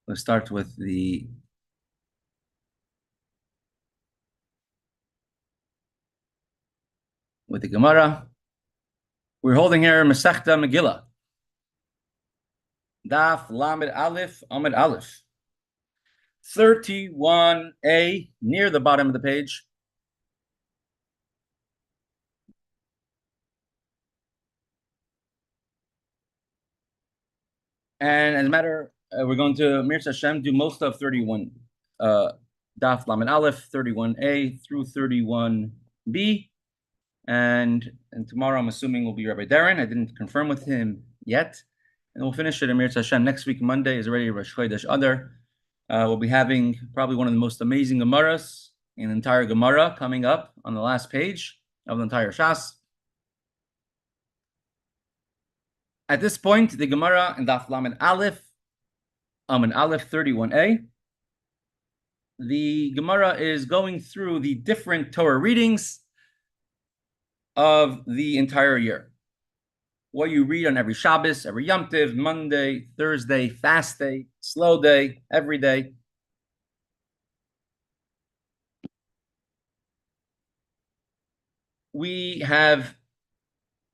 Let's start with the Gemara. We're holding here Mesechta Megillah. Daf Lamed Aleph Amid Aleph. 31a, near the bottom of the page. And as a matter, we're going to Mir Hashem do most of 31. Daf Lamed Aleph, 31a through 31b. And tomorrow, I'm assuming, will be Rabbi Darren. I didn't confirm with him yet. And we'll finish it in Mir Hashem. Next week, Monday, is already Rosh Chodesh Adar. We'll be having probably one of the most amazing Gemaras in the entire Gemara coming up on the last page of the entire Shas. At this point, the Gemara in Daf Lamed Aleph, Amid Aleph 31a, the Gemara is going through the different Torah readings of the entire year. What you read on every Shabbos, every Yom Tov, Monday, Thursday, fast day, slow day, every day. We have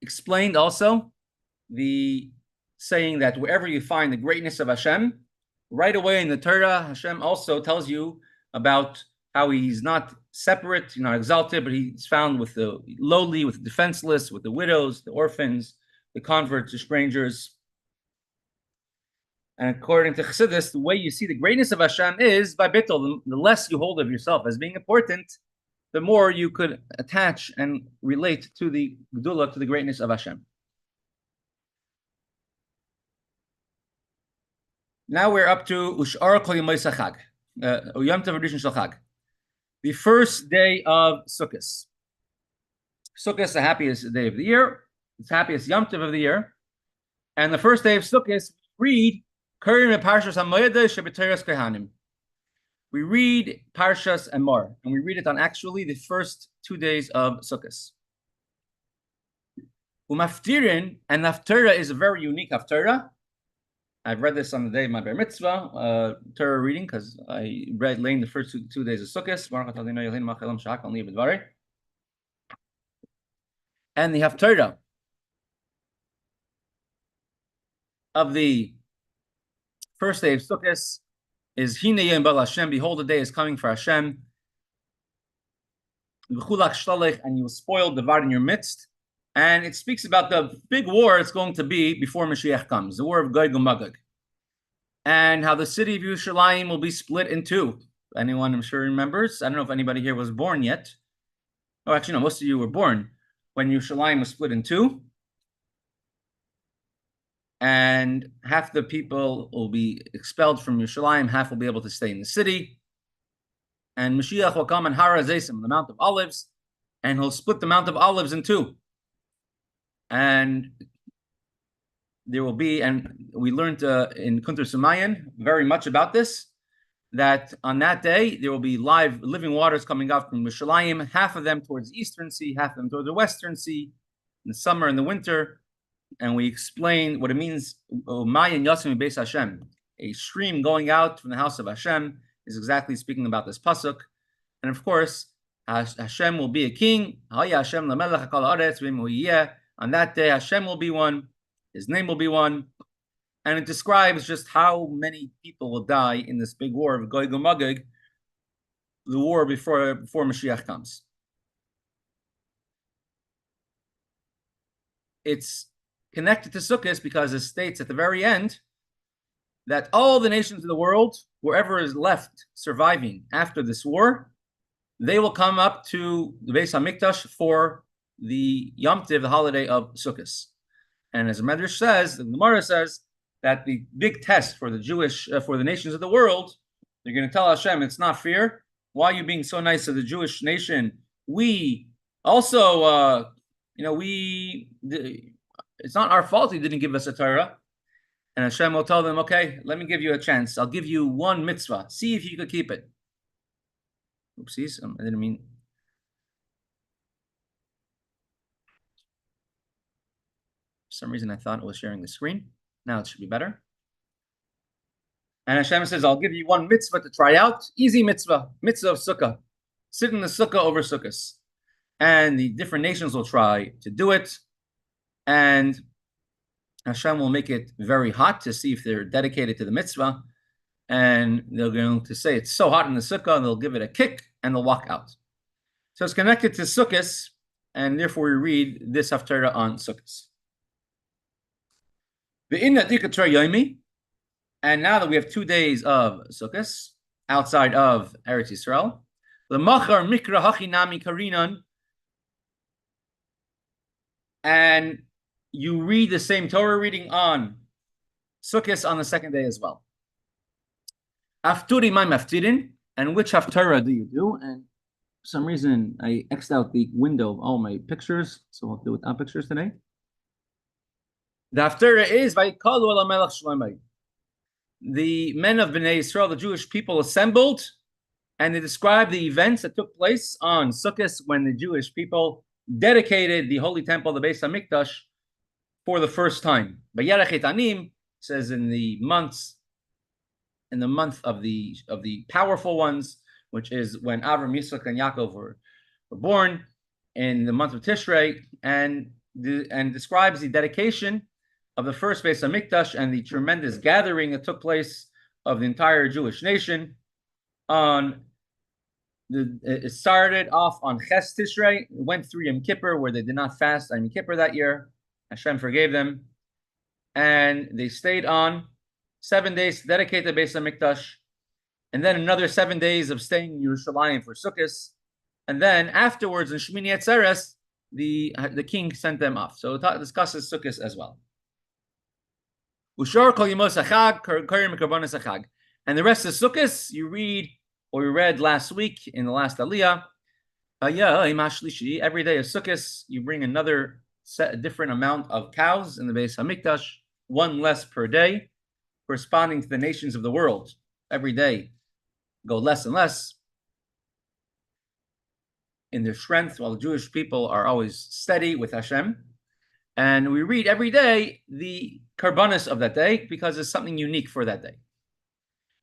explained also the saying that wherever you find the greatness of Hashem, right away in the Torah, Hashem also tells you about how he's not separate, not exalted, but he's found with the lowly, with the defenseless, with the widows, the orphans, the converts, the strangers. And according to Chassidus, the way you see the greatness of Hashem is by bittul. The less you hold of yourself as being important, the more you could attach and relate to the Gdula, to the greatness of Hashem. Now we're up to Ush'ar Kol Yomei Chag, Yom Tov Rishon Shel Chag, the first day of Sukkot. Sukkot is the happiest day of the year. It's the happiest Yom Tov of the year. And the first day of Sukkot, read Kurim Parshas HaMoedah Sheb'Toras Kohanim. We read Parshas Emor, and we read it on actually the first 2 days of Sukkot. Umaftirin, and Haftarah is a very unique Haftarah. I've read this on the day of my Bar Mitzvah, Torah reading, because I read laying the first two days of Sukkot. And the Haftarah of the first day of Sukkot is Hine Yom Bal Hashem, behold, the day is coming for Hashem. And you will spoil the Var in your midst. And it speaks about the big war it's going to be before Mashiach comes, the war of Gog and Magog. And how the city of Yerushalayim will be split in two. Anyone, I'm sure, remembers. I don't know if anybody here was born yet. Oh, actually, no, most of you were born when Yerushalayim was split in two. And half the people will be expelled from Yerushalayim, half will be able to stay in the city. And Mashiach will come on Har HaZeisim, the Mount of Olives, and he'll split the Mount of Olives in two. And there will be, and we learned in Kunter Sumayan very much about this, that on that day there will be living waters coming out from Yerushalayim, half of them towards the eastern sea, half of them towards the western sea, in the summer and the winter. And we explain what it means, Mayan Yasim Beis Hashem, a stream going out from the house of Hashem, is exactly speaking about this pasuk. And of course, Hashem will be a king. On that day, Hashem will be one. His name will be one. And it describes just how many people will die in this big war of Gog and Magog, the war before Mashiach comes. It's connected to Sukkot because it states at the very end that all the nations of the world, wherever is left surviving after this war, they will come up to the Beis Hamikdash for the Yom Tov, the holiday of Sukkot. And as the Medrash says, the Gemara says that the big test for the Jewish, for the nations of the world, they're going to tell Hashem, it's not fair. Why are you being so nice to the Jewish nation? We also, it's not our fault he didn't give us a Torah. And Hashem will tell them, okay, let me give you a chance. I'll give you one mitzvah. See if you could keep it. Oopsies, I didn't mean. For some reason, I thought it was sharing the screen. Now it should be better. And Hashem says, I'll give you one mitzvah to try out. Easy mitzvah, mitzvah of sukkah. Sit in the sukkah over sukkahs. And the different nations will try to do it. And Hashem will make it very hot to see if they're dedicated to the mitzvah. And they're going to say it's so hot in the sukkah, and they'll give it a kick, and they'll walk out. So it's connected to sukkahs, and therefore we read this haftarah on sukkahs. And now that we have 2 days of sukkahs outside of Eretz Yisrael, the machar mikra hachinami karinan, and you read the same Torah reading on sukkahs on the second day as well. Afturi my maftirin, and which haftarah do you do? And for some reason, I X'd out the window of all my pictures, so I'll do it without pictures today. The haftarah is Vayikalu ala melech Shlomo. The men of Bnei Yisrael, the Jewish people, assembled, and they described the events that took place on Sukkot when the Jewish people dedicated the holy temple, the Beis Hamikdash, for the first time. Vayarech et anim says in the month of the powerful ones, which is when Avram, Yitzchak, and Yaakov were born, in the month of Tishrei, and describes the dedication of the first Beis Hamikdash and the tremendous gathering that took place of the entire Jewish nation. It started off on Ches Tishrei, it went through Yom Kippur, where they did not fast on Yom Kippur that year. Hashem forgave them, and they stayed on 7 days to dedicate the Beis Hamikdash, and then another 7 days of staying in Yerushalayim for Sukkot, and then afterwards in Shmini Atzeres, the king sent them off. So it discusses Sukkot as well. Ushar kol yemos achag karim karbanos achag, and the rest of Sukkot you read, or we read last week in the last Aliyah. Every day of Sukkot you bring another different amount of cows in the Beis Hamikdash, one less per day, corresponding to the nations of the world. Every day go less and less in their strength, while the Jewish people are always steady with Hashem. And we read every day the karbanos of that day because it's something unique for that day.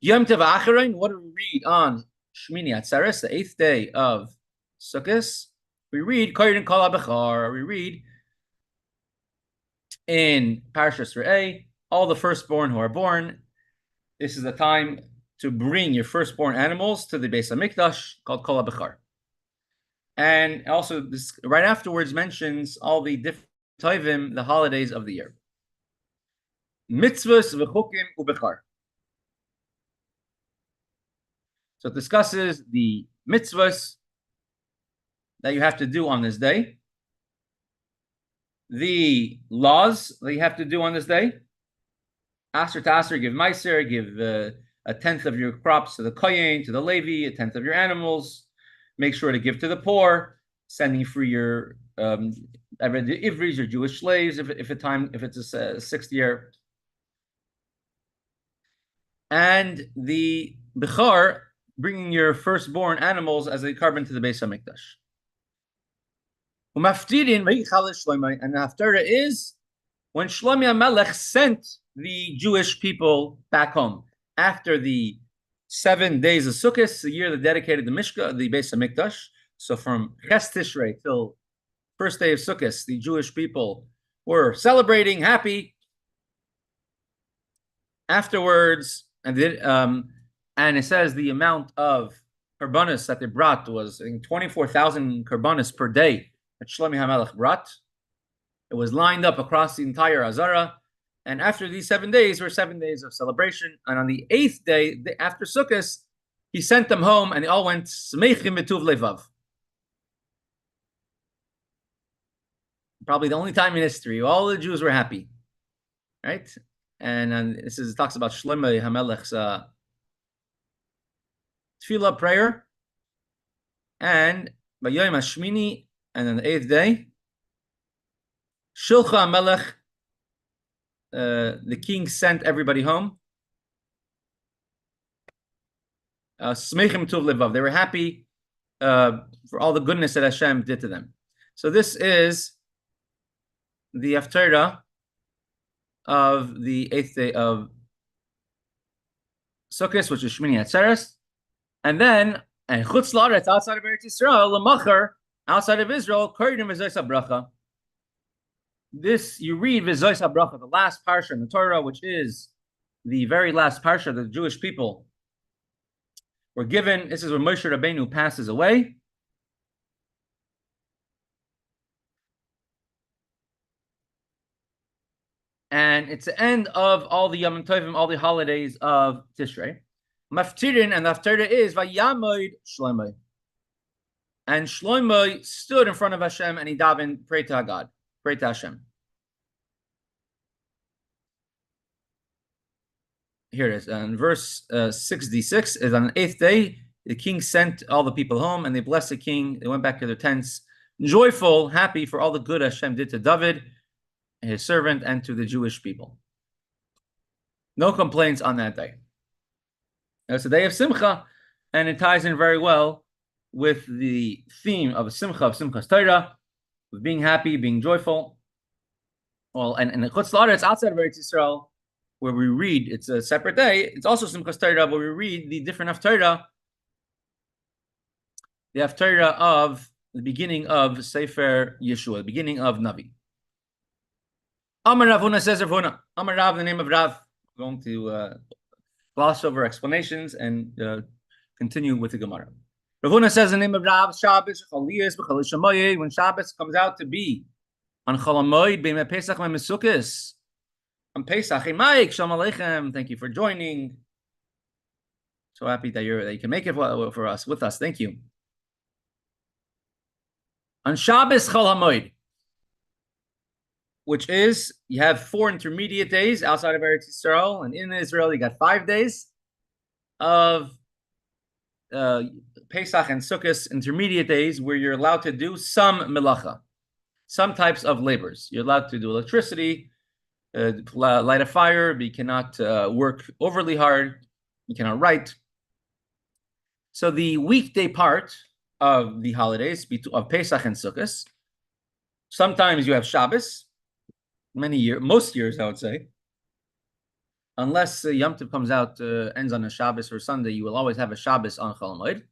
Yom Tov Acharon, what do we read on Shmini Atzeres, the 8th day of Sukkot? We read Koyin Kol HaBechar. We read in Parashas Re'eh, all the firstborn who are born. This is the time to bring your firstborn animals to the Beis Hamikdash, called Kol HaBechar. And also, this right afterwards mentions all the different Tovim, the holidays of the year. Mitzvahs v'chukim u'bechar. So it discusses the mitzvahs that you have to do on this day, the laws that you have to do on this day. Aser to aser, give meiser, give a tenth of your crops to the kohen, to the Levi, a tenth of your animals. Make sure to give to the poor, sending free your Ivris, your Jewish slaves, if it's a sixth year. And the Bechar, bringing your firstborn animals as a carbon to the Beis Hamikdash. And the haftarah is when Shlomi HaMelech sent the Jewish people back home after the 7 days of Sukkot, the year that dedicated the Mishka, the Beis Hamikdash. So from Ches Tishrei till first day of Sukkot, the Jewish people were celebrating, happy. Afterwards, and it says the amount of karbanos that they brought was 24,000 karbanos per day that Shlomi HaMelech brought. It was lined up across the entire Azara. And after these 7 days were 7 days of celebration. And on the 8th day, after Sukkot, he sent them home, and they all went Smeichim B'tuv Levav. Probably the only time in history all the Jews were happy, right? And it talks about Shlomo HaMelech's tefillah prayer, and B'yom HaShmini, and on the 8th day, Shilcha HaMelech, the king sent everybody home. Smeichim Tuv Levav. They were happy for all the goodness that Hashem did to them. So this is the haftarah of the 8th day of Sukkot, which is Shmini Atzeres, and then and Chutz La'aretz, outside of Eretz Yisrael, L'Macher, outside of Israel, Kodim V'Zois HaBracha. This you read V'Zois HaBracha, the last parsha in the Torah, which is the very last parsha the Jewish people were given. This is where Moshe Rabbeinu passes away. And it's the end of all the Yom Tovim, all the holidays of Tishrei. Maftirin, and the Haftarah is Vayamoid Shlomo. And Shlomo stood in front of Hashem and he davened, pray to God, pray to Hashem. Here it is. And verse 66 is on the 8th day, the king sent all the people home and they blessed the king. They went back to their tents, joyful, happy for all the good Hashem did to David, his servant, and to the Jewish people. No complaints on that day. It's a day of Simcha, and it ties in very well with the theme of Simcha, of Simchas Torah, of being happy, being joyful. Well, and the Chutz La'aretz, outside of Eretz Yisrael, where we read, it's a separate day, it's also Simchas Torah, but we read the different Haftarah, the Haftarah of the beginning of Sefer Yeshua, the beginning of Navi. Amar Rav Huna, says Rav Huna. Amar Rav, the name of Rav. I'm going to gloss over explanations and continue with the Gemara. Rav Huna says the name of Rav, Shabbos, Chaliyas, B'Chal Shamayeh, when Shabbos comes out to be on Chol HaMoed, B'Yemei Pesach, B'Yemei Sukkos, on Pesach. Hey Mike, Shalom Aleichem, thank you for joining. So happy that you can make it for us, with us. Thank you. On Shabbos Chol HaMoed, which is, you have 4 intermediate days outside of Eretz Yisrael, and in Israel you got 5 days of Pesach and Sukkot, intermediate days, where you're allowed to do some melacha, some types of labors. You're allowed to do electricity, light a fire, but you cannot work overly hard, you cannot write. So the weekday part of the holidays, of Pesach and Sukkot, sometimes you have Shabbos, most years I would say, unless Yom Tov comes out, ends on a Shabbos or Sunday, you will always have a Shabbos on Chol HaMoed.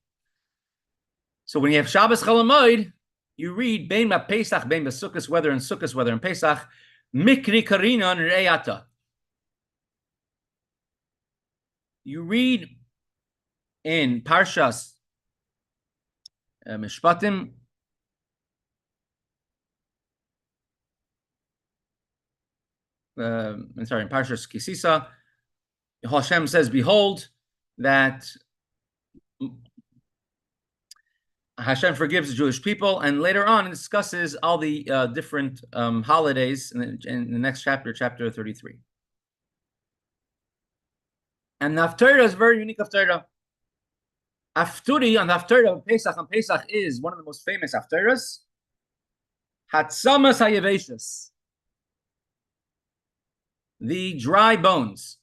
So when you have Shabbos Chol HaMoed, you read Bein Pesach, Bein Sukkos, whether in Sukkos, whether in Pesach, Mikri Karina Re'ata. You read in Parshas Mishpatim, in Parshas Kisisa, Hashem says, behold, that Hashem forgives the Jewish people, and later on it discusses all the different holidays in the next chapter, chapter 33. And the Haftarah is very unique Haftarah. Hafturi on the Haftarah of Pesach, and Pesach is one of the most famous Haftarahs. Hatzamas Hayaveshus, the dry bones.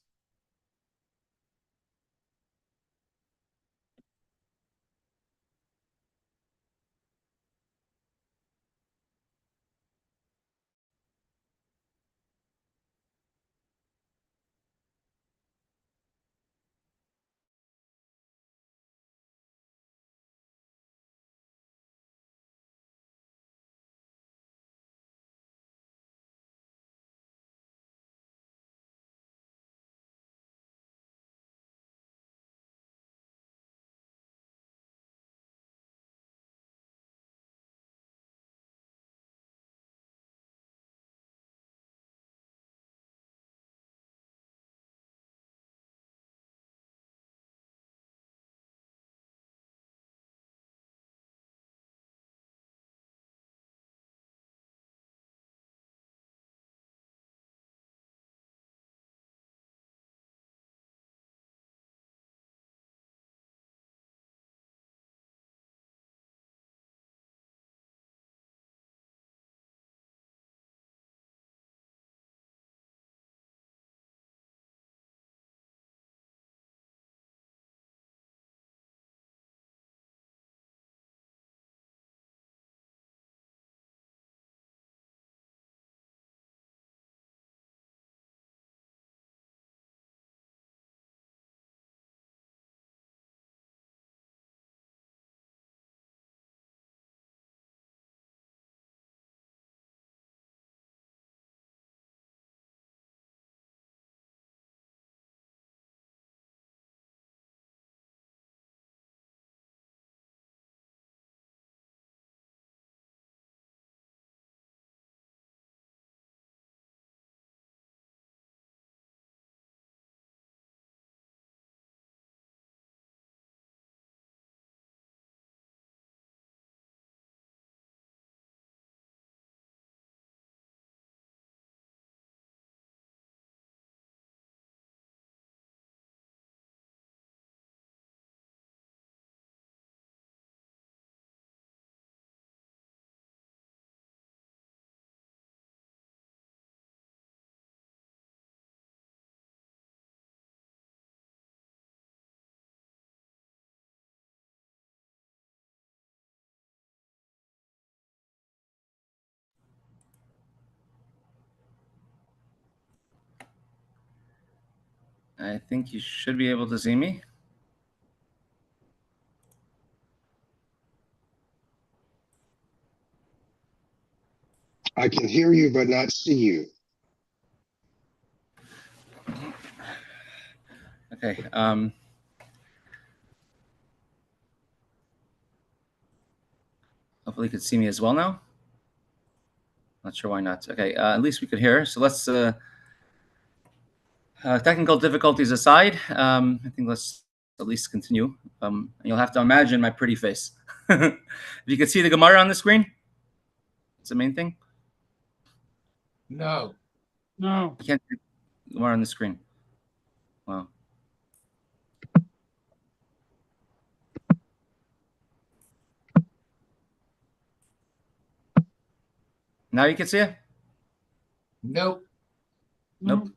I think you should be able to see me. I can hear you, but not see you. Okay. Hopefully you can see me as well now. Not sure why not. Okay, at least we could hear. So let's, technical difficulties aside, I think let's at least continue. You'll have to imagine my pretty face. If you could see the Gemara on the screen, it's the main thing. No. I can't see the Gemara on the screen. Wow. Now you can see it? Nope. Nope.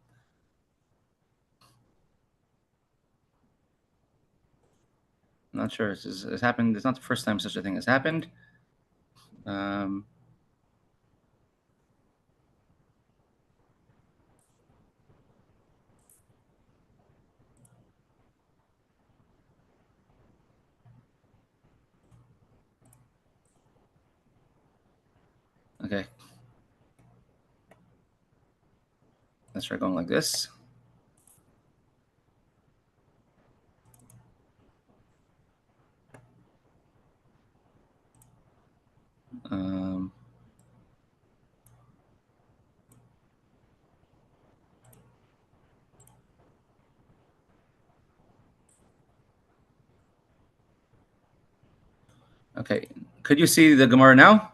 Not sure. It's happened. It's not the first time such a thing has happened. Okay. Let's try going like this. Okay. Could you see the Gemara now?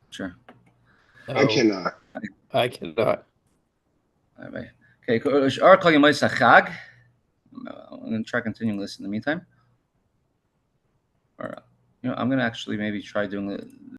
Sure. No. I cannot. I cannot. Okay. I'm going to try continuing this in the meantime. Or, I'm going to actually maybe try doing